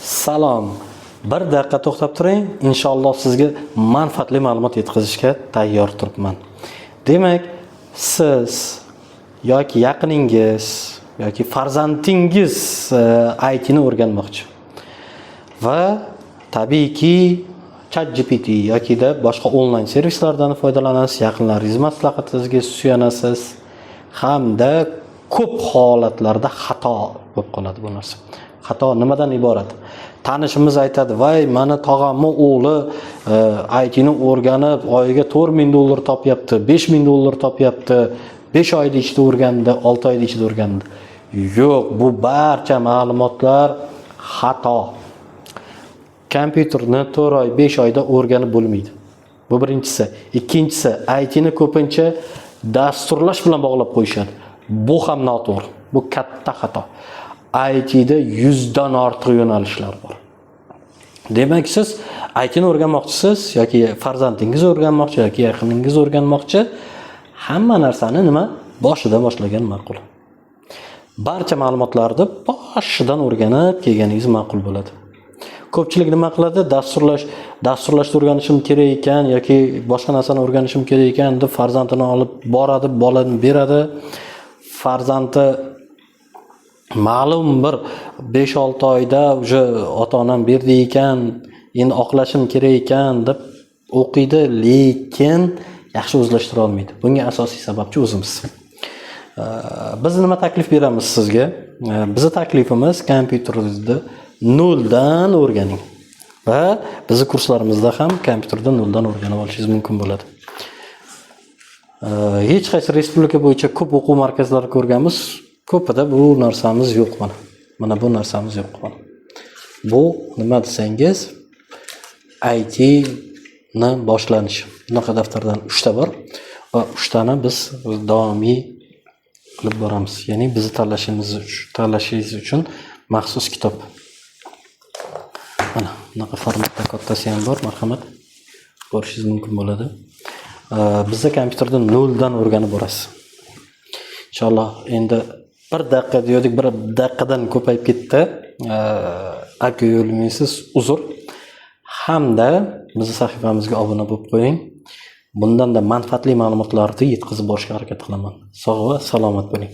Salom. Bir daqiqa to'xtab turing. Inshaalloh sizga manfaatli ma'lumot yetkazishga tayyor turibman. Demak, siz yoki yaqiningiz yoki farzandingiz IT ni o'rganmoqchi. Va tabiiyki ChatGPT yoki boshqa onlayn servislardan foydalanasiz, yaqinlaringiz maslahatingizga suyanasiz hamda ko'p holatlarda xato bo'lib qoladi bu narsa. Xato nimadan iborat? Tanishimiz aytadi, "Voy, meni tog'amni o'g'li IT ni o'rganib, oyiga $4000 topyapti, $5000 topyapti. 5 oyda ichida o'rgandi, 6 oyda ichida o'rgandi." Yo'q, bu barcha ma'lumotlar xato. Kompyuterni 4 oy, 5 oyda o'rganib bo'lmaydi. Bu birinchisi. Ikkinchisi, IT ni ko'pincha dasturlash bilan bog'lab qo'yishadi. Bu ham noto'g'ri. Bu katta xato. IT da 100 dan ortiq yo'nalishlar bor. Demak, siz IT ni o'rganmoqchisiz yoki farzandingiz o'rganmoqchi yoki yaqiningiz o'rganmoqchi, hamma narsani boshidan boshlagan ma'qul. Barcha ma'lumotlarni boshidan o'rganib kelganingiz ma'qul bo'ladi. Ko'pchilik nima qiladi? Dasturlashni o'rganishim kerak ekan yoki boshqa narsani o'rganishim kerak ekan deb farzandini olib boradi, bolani beradi. Farzandi ma'lum bir 5-6 oyda o'sha ota-onam berdi ekan, endi oqlashim kerak ekan deb o'qiydi, lekin yaxshi o'zlashtira olmaydi. Bunga asosiy sababchi o'zimiz. Biz nima taklif beramiz sizga? Bizning taklifimiz kompyuterni noldan o'rganing. Va bizning kurslarimizda ham kompyuterda noldan o'rganib olishingiz mumkin bo'ladi. Hech qaysi respublika bo'yicha ko'p o'quv markazlari ko'rganmiz. Ko'pida bu narsamiz yo'q mana. Mana bu narsamiz yo'q mana. Bu nima desangiz, IT ni boshlanishi. Bunaqa daftardan 3 ta bor va 3 tani biz davomiy qilib boramiz. Ya'ni bizni tanlashingiz uchun maxsus kitob. Mana bunaqa formatda kattasi ham bor, marhamat. Ko'rishingiz mumkin bo'ladi. Bizda kompyuterda noldan o'rganib borasiz. Inshaalloh endi 1 daqiqa dedik, 1 daqiqadan ko'payib ketdi. Aka yo'lmaysiz, uzr. Hamda bizning sahifamizga obuna bo'lib qo'ying. Bundan da manfaatli ma'lumotlarni yetkazib borishga harakat qilaman. Sog' va salomat bo'ling.